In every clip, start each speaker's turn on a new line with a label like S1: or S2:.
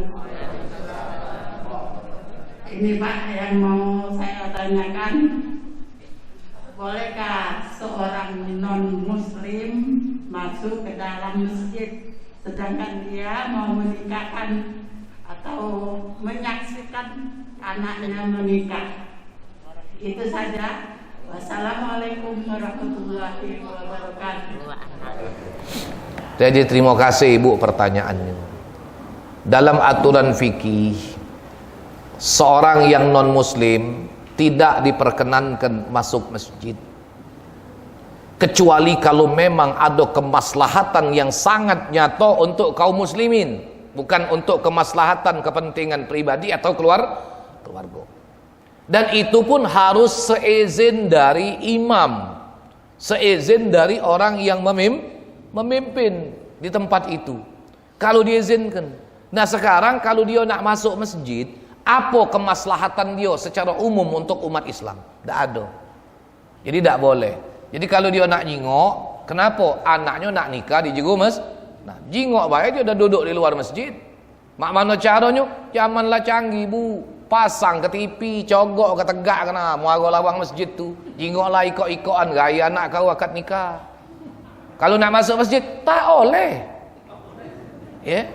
S1: wabarakatuh. Ini Pak yang mau saya tanyakan, bolehkah seorang non-muslim masuk ke dalam masjid sedangkan dia mau menikahkan atau menyaksikan anaknya menikah? Itu saja. Wassalamualaikum warahmatullahi wabarakatuh.
S2: Jadi terima kasih Ibu pertanyaannya. Dalam aturan fikih, seorang yang non muslim tidak diperkenankan masuk masjid kecuali kalau memang ada kemaslahatan yang sangat nyata untuk kaum muslimin, bukan untuk kemaslahatan kepentingan pribadi atau keluarga. Dan itu pun harus seizin dari imam, seizin dari orang yang memimpin di tempat itu, kalau diizinkan. Nah sekarang kalau dia nak masuk masjid, apa kemaslahatan dia secara umum untuk umat Islam? Tidak ada. Jadi tidak boleh. Jadi kalau dia nak jingok, kenapa anaknya nak nikah di jenguk mas? Nah jingok baik dia dah duduk di luar masjid. Mak mana caranya? Zamanlah canggih Bu, pasang ke TV, cogok ke tegak kena muara lawang masjid tu. Jingoklah ikut-ikotan gaya anak kau akad nikah. Kalau nak masuk masjid tak oleh. Ya.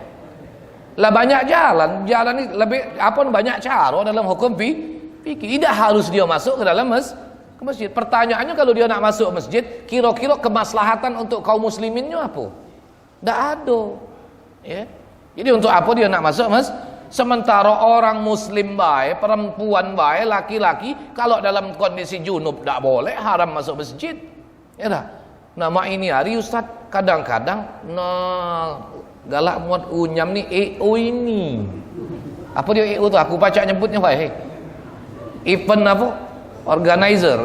S2: Lah banyak jalan ni lebih apa banyak cara dalam hukum fikih. Tidak harus dia masuk ke dalam ke masjid. Pertanyaannya kalau dia nak masuk masjid, kira-kira kemaslahatan untuk kaum musliminnya apa? Tak ada. Ya. Jadi untuk apa dia nak masuk sementara orang muslim baik, perempuan baik, laki-laki kalau dalam kondisi junub tak boleh, haram masuk masjid. Ya dah. Nama ini hari Ustaz kadang-kadang galak muat unyam ni EO ini. Apa dia EO tu? Aku baca nyebutnya baik. Event apa? Organizer,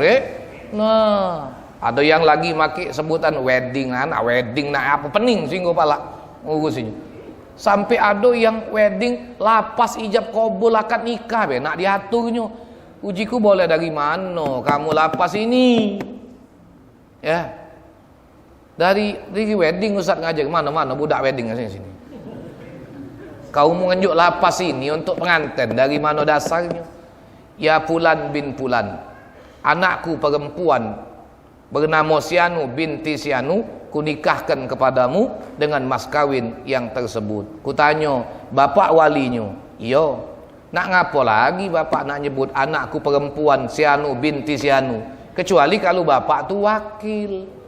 S2: Nah, ada yang lagi make sebutan wedding nak apa pening singgo pala ngurusinya. Sampai ada yang wedding lapas ijab kabul akad nikah nak diaturnya. Ujiku boleh dari mana kamu lapas ini? Ya. Dari wedding Ustaz ngajak mana-mana budak wedding sini. Kau menunjuk lapas ini untuk pengantin dari mana dasarnya? Ya Fulan bin Fulan, anakku perempuan bernama Sianu binti Sianu, kunikahkan kepadamu dengan mas kawin yang tersebut. Kutanya, bapak walinya? Iya. Nak ngapo lagi bapak nak nyebut anakku perempuan Sianu binti Sianu? Kecuali kalau bapak tu wakil.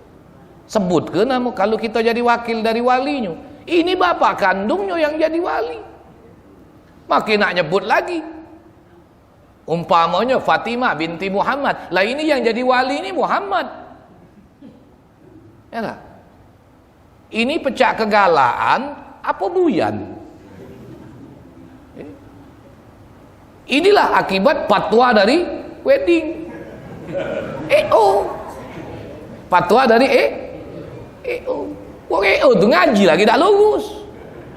S2: Sebut ke nama kalau kita jadi wakil dari walinya. Ini bapak kandungnya yang jadi wali. Makin nak nyebut lagi. Umpamanya Fatimah binti Muhammad. Lah ini yang jadi wali ini Muhammad. Ya tak? Ini pecah kegalaan apa buyan? Inilah akibat fatwa dari wedding. Fatwa dari Wong tu ngaji lagi tak lurus.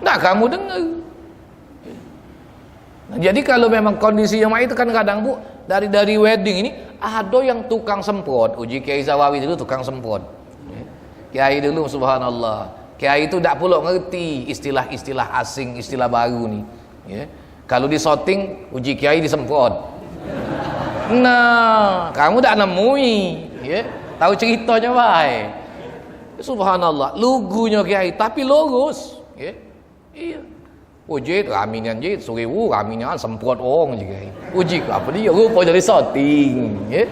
S2: Nak kamu dengar. Nah, jadi kalau memang kondisi yang itu kan kadang Bu, dari wedding ini ada yang tukang semprot. Uji Kiai Zawawi dulu tukang semprot. Kiai dulu subhanallah. Kiai itu tak perlu ngerti istilah-istilah asing, istilah baru ni. Ya. Kalau di shooting uji Kiai disemprot. Nah, kamu tak nemui, ya. Tahu ceritanya baik. Subhanallah, lugunya Kiai tapi lurus. Ya. Iya. Uji raminan je, suriwu raminan semprot orang je Kiai. Uji apa dia? Rupa dari shooting. Ya.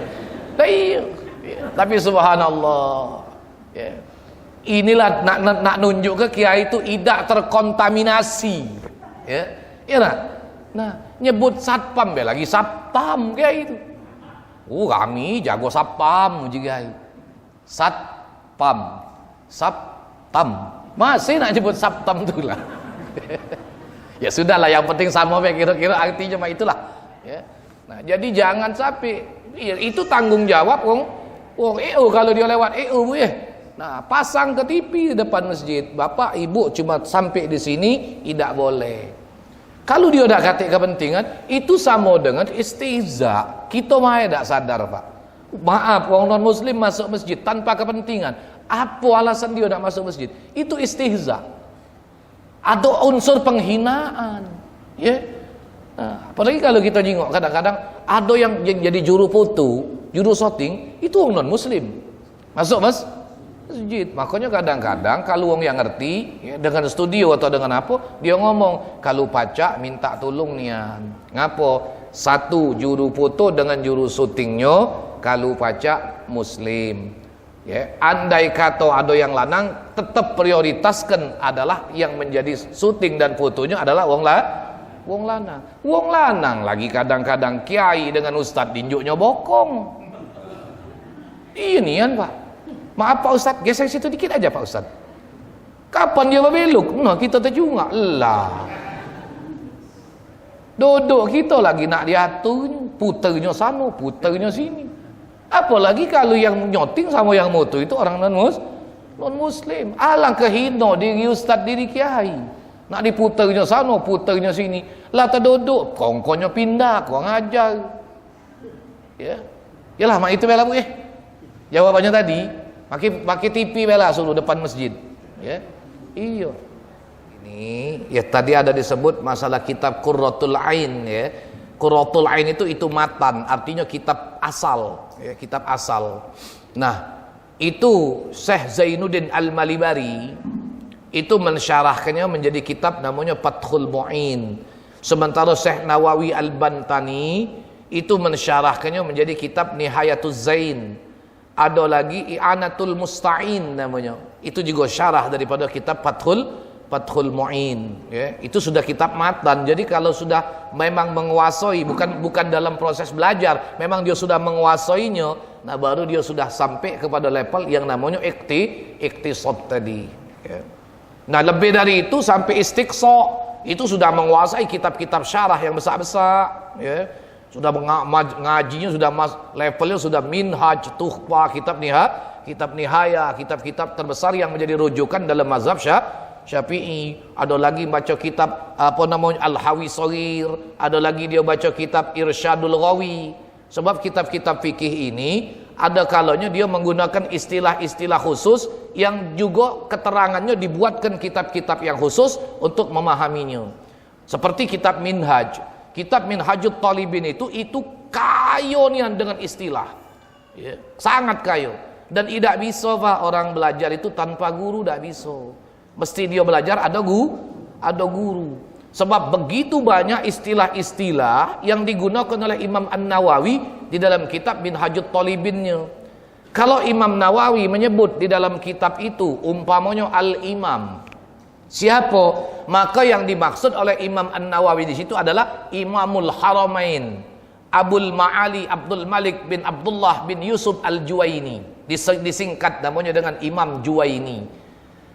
S2: Tapi subhanallah. Ya. Inilah nak nunjuk ke Kiai itu tidak terkontaminasi. Ya. Ya nah. Nah, nyebut satpam be lagi satpam Kiai itu. Kami jago satpam uji Kiai. Satpam. Sabtam masih nak nyebut sabtam tu lah. Ya sudahlah, yang penting sama kira-kira artinya mah itulah. Ya. Nah jadi jangan sampai itu tanggung jawab wong kalau dia lewat Bu ya. Nah pasang ke TV di depan masjid, bapak ibu cuma sampai di sini tidak boleh. Kalau dia dah kata kepentingan itu sama dengan istihza. Kita mah tidak sadar Pak. Maaf, wong non muslim masuk masjid tanpa kepentingan. Apa alasan dia nak masuk masjid? Itu istihza. Ada unsur penghinaan. Ya. Nah, apalagi kalau kita jengok kadang-kadang ada yang jadi juru foto, juru shooting itu orang non muslim. Masuk Mas? Masjid. Makanya kadang-kadang kalau orang yang ngerti ya, dengan studio atau dengan apa, dia ngomong kalau pacak minta tolong nian. Ngapo? Satu juru foto dengan juru syutingnya kalau pacak muslim. Ya, andai kata ada yang lanang, tetap prioritaskan adalah yang menjadi syuting dan fotonya adalah wong lanang. Wong lanang lagi kadang-kadang kiai dengan ustad dinjuknya bokong. Ini kan Pak. Maaf Pak Ustad, geser situ dikit aja Pak Ustad. Kapan dia berbelok? Nah, kita terjungak lah. Duduk kita lagi nak diaturnya, puternya sana, puternya sini. Apalagi kalau yang nyoting sama yang moto itu orang non muslim. Alangkah hina diri ustaz, diri kiai. Nak diputernya sana, puternya sini. Lah terduduk, kongkonya pindah, kau ngajar. Ya. Yalah mak itu bela Bu Jawabannya tadi, pakai TV bela suruh depan masjid. Ya. Iya. Ini ya tadi ada disebut masalah kitab Qurratul Ain ya. Qurratul Ain itu matan, artinya kitab asal, ya, kitab asal. Nah, itu Syekh Zainuddin Al-Malibari itu mensyarahkannya menjadi kitab namanya Fathul Mu'in. Sementara Syekh Nawawi Al-Bantani itu mensyarahkannya menjadi kitab Nihayatuz Zain. Ada lagi I'anatul Musta'in namanya. Itu juga syarah daripada kitab Fathul Mu'in ya. Itu sudah kitab matan. Jadi kalau sudah memang menguasai, bukan dalam proses belajar, memang dia sudah menguasainya, nah baru dia sudah sampai kepada level yang namanya iktisad tadi ya. Nah lebih dari itu sampai istiqsa, itu sudah menguasai kitab-kitab syarah yang besar-besar ya. Sudah ngajinya sudah levelnya sudah minhaj, tuhfah, kitab nihaya, kitab-kitab terbesar yang menjadi rujukan dalam mazhab Syafi'i. Ada lagi baca kitab Al-Hawi Shaghir, ada lagi dia baca kitab Irsyadul Ghawi. Sebab kitab-kitab fikih ini ada kalanya dia menggunakan istilah-istilah khusus yang juga keterangannya dibuatkan kitab-kitab yang khusus untuk memahaminya. Seperti kitab Minhaj. Kitab Minhajut Talibin itu kayo nian dengan istilah. Ya, sangat kayo. Dan tidak bisa Pak orang belajar itu tanpa guru, tidak bisa. Mesti dia belajar ada guru. Sebab begitu banyak istilah-istilah yang digunakan oleh Imam An-Nawawi di dalam kitab Minhajut Talibinnya. Kalau Imam Nawawi menyebut di dalam kitab itu umpamanya Al-Imam, siapa? Maka yang dimaksud oleh Imam An-Nawawi di situ adalah Imamul Haramain, Abul Ma'ali Abdul Malik bin Abdullah bin Yusuf Al-Juwaini. Disingkat namanya dengan Imam Juwaini.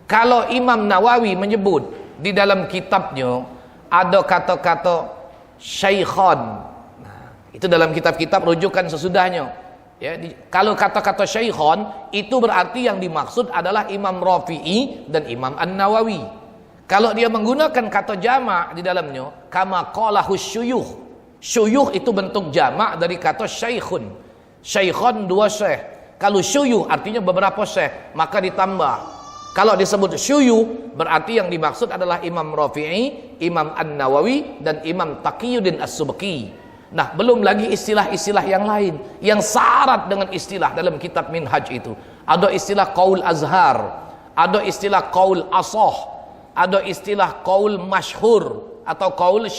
S2: Kalau Imam Nawawi menyebut di dalam kitabnya ada kata-kata syaikhan, nah, itu dalam kitab-kitab rujukan sesudahnya ya, kalau kata-kata syaikhan itu berarti yang dimaksud adalah Imam Rafi'i dan Imam An-Nawawi. Kalau dia menggunakan kata jamak di dalamnya, kama qalahu syuyukh. Syuyukh itu bentuk jamak dari kata syaikhun. Syaikhan dua syekh. Kalau syuyukh artinya beberapa syekh, maka ditambah. Kalau disebut syuyukh berarti yang dimaksud adalah Imam Rafi'i, Imam An-Nawawi dan Imam Taqiyuddin As-Subki. Nah, belum lagi istilah-istilah yang lain yang syarat dengan istilah dalam kitab Minhaj itu. Ada istilah qaul azhar, ada istilah qaul asah, ada istilah qaul masyhur atau qaul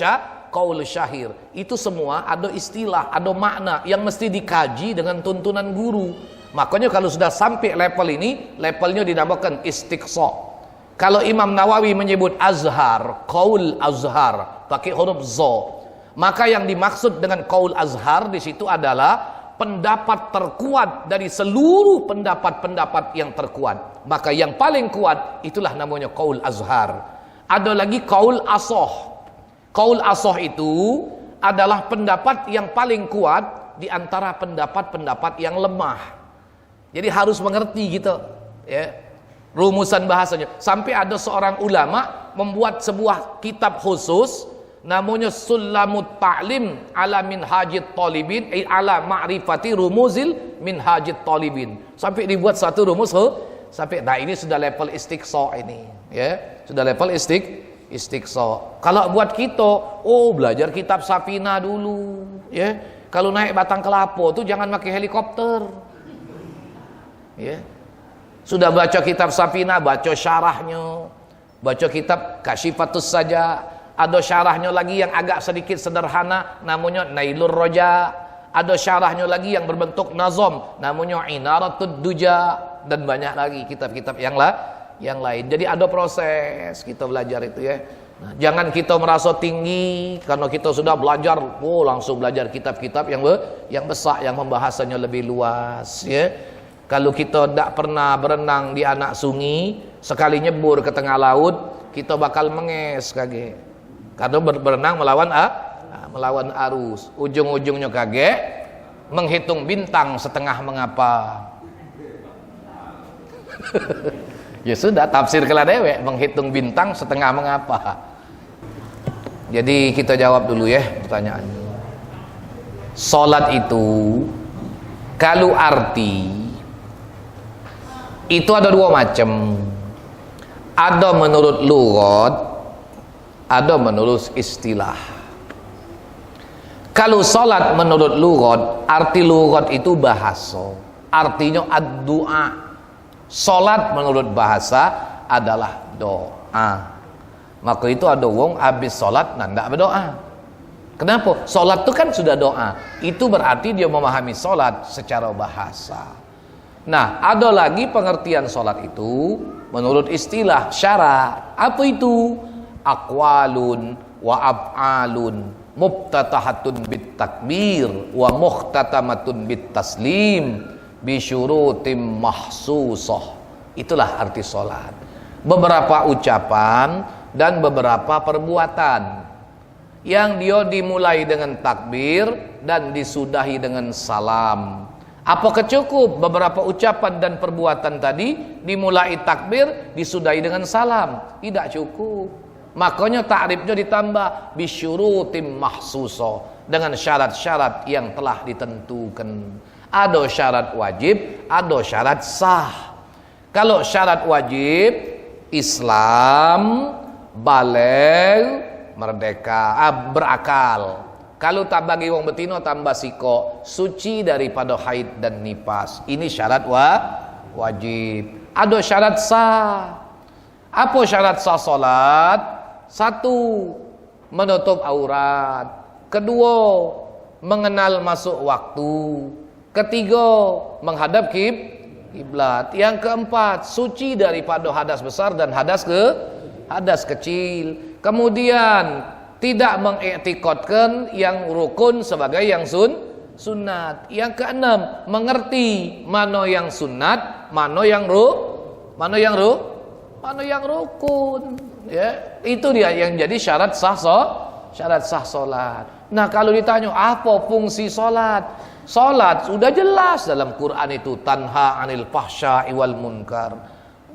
S2: syahir. Itu semua ada istilah, ada makna yang mesti dikaji dengan tuntunan guru. Makanya kalau sudah sampai level ini, levelnya dinamakan istiqsa. Kalau Imam Nawawi menyebut azhar, qaul azhar, pakai huruf za, maka yang dimaksud dengan qaul azhar di situ adalah pendapat terkuat dari seluruh pendapat-pendapat yang terkuat. Maka yang paling kuat itulah namanya qaul azhar. Ada lagi qaul asah. Qaul asah itu adalah pendapat yang paling kuat di antara pendapat-pendapat yang lemah. Jadi harus mengerti gitu ya rumusan bahasanya. Sampai ada seorang ulama membuat sebuah kitab khusus namanya Sulamut Ta'lim ala Minhajit Talibin, ala ma'rifati rumuzil Minhajit Talibin. Sampai dibuat satu rumus sampai nah ini sudah level istiqsa ini ya. Sudah level istiqsa. Kalau buat kita, belajar kitab Safina dulu, ya. Kalau naik Batang Kelapo tuh jangan pakai helikopter. Ya. Sudah baca kitab Safina, baca syarahnya. Baca kitab Kasyifatus saja. Ada syarahnya lagi yang agak sedikit sederhana, namanya Nailur Roja. Ada syarahnya lagi yang berbentuk nazam, namanya Inaratud Duja, dan banyak lagi kitab-kitab yang lain. Jadi ada proses kita belajar itu ya. Nah, jangan kita merasa tinggi karena kita sudah belajar, langsung belajar kitab-kitab yang besar, yang pembahasannya lebih luas ya. Kalau kita tidak pernah berenang di anak sungai, sekali nyebur ke tengah laut, kita bakal menges kaget. Karena berenang melawan arus. Ujung-ujungnya kaget, menghitung bintang setengah mengapa. Ya sudah, tafsir kala dewe, menghitung bintang setengah mengapa. Jadi kita jawab dulu ya pertanyaannya. Salat itu kalau arti itu ada dua macam. Ada menurut lughat, ada menurut istilah. Kalau salat menurut lughat, arti lughat itu bahasa. Artinya ad-du'a. Salat menurut bahasa adalah doa. Maka itu ada wong habis salat ndak berdoa. Kenapa? Salat itu kan sudah doa. Itu berarti dia memahami salat secara bahasa. Nah, ada lagi pengertian salat itu menurut istilah syara. Apa itu? Aqwalun wa af'alun mubtatahatun bit takbir wa muhtatamatun bit taslim bi syurutim mahsusah. Itulah arti salat. Beberapa ucapan dan beberapa perbuatan yang dia dimulai dengan takbir dan disudahi dengan salam. Apakah cukup beberapa ucapan dan perbuatan tadi dimulai takbir, disudahi dengan salam? Tidak cukup. Makanya ta'rifnya ditambah bisyurutim mahsusa, dengan syarat-syarat yang telah ditentukan. Ada syarat wajib, ada syarat sah. Kalau syarat wajib, Islam, baligh, merdeka, berakal. Kalau tak bagi wong betino tambah siko, suci daripada haid dan nifas. Ini syarat wajib. Ada syarat sah. Apa syarat sah salat? Satu, menutup aurat. Kedua, mengenal masuk waktu. Ketiga, menghadap kiblat. Yang keempat, suci daripada hadas besar dan hadas kecil. Kemudian tidak mengiktikadkan yang rukun sebagai yang sunat. Yang keenam, mengerti mana yang sunat, mana yang rukun. Ya, itu dia yang jadi syarat sah salat. Nah, kalau ditanya apa fungsi salat? Salat sudah jelas dalam Quran itu, tanha 'anil fahsya'i wal munkar.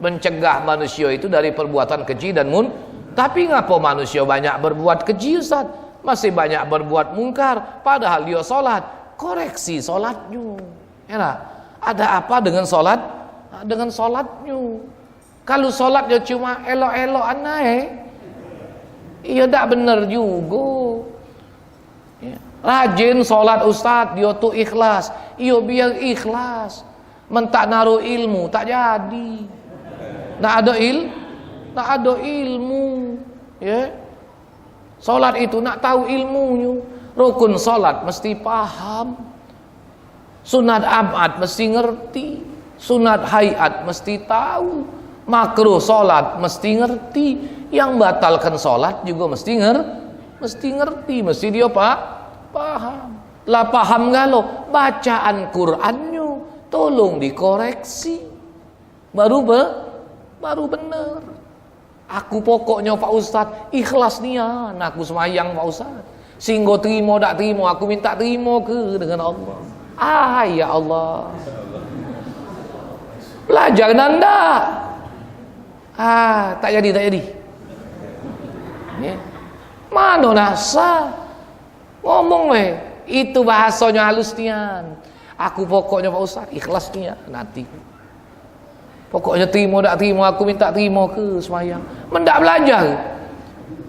S2: Mencegah manusia itu dari perbuatan keji dan Tapi ngapa manusia banyak berbuat keji, Ustaz? Masih banyak berbuat mungkar, padahal dia salat. Koreksi salatnya. Ya, ada apa dengan salat? Dengan salatnya. Kalau salatnya cuma elok-elok aneh, iya tak benar juga. Ya. Rajin salat Ustaz, dia tuh ikhlas. Iya biar ikhlas. Mentak naruh ilmu tak jadi. Tak ada ilmu. Ya. Salat itu nak tahu ilmunya. Rukun salat mesti paham. Sunat abad mesti ngerti. Sunat hayat mesti tahu. Makruh salat mesti ngerti. Yang batalkan salat juga mesti ngerti. Mesti dia paham. Lah paham galo bacaan Qur'annya tolong dikoreksi. Baru benar. Aku pokoknya Pak Ustadz ikhlas nian aku semayang Pak Ustadz. Singgo terima tak terima, aku minta terima ke dengan Allah. Ya Allah. Belajar nanda. Tak jadi. Ya. Mana nasa? Ngomong weh. Itu bahasanya halus nian. Aku pokoknya Pak Ustadz ikhlas nian nanti. Pokoknya terima tak terima, aku minta terima ke semayang. Mendak belajar.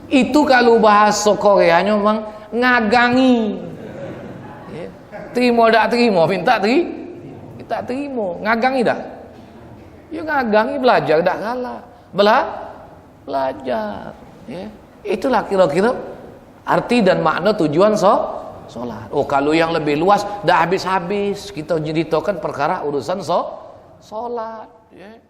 S2: Itu kalau bahasa Koreanya memang ngagangi. Ya. Terima tak terima, minta terima, ngagangi dah. Ya ngagangi, belajar tak kalah. Belajar. Ya. Itulah kira-kira arti dan makna tujuan solat. Oh, kalau yang lebih luas dah habis-habis kita ceritakan perkara urusan solat. Ya.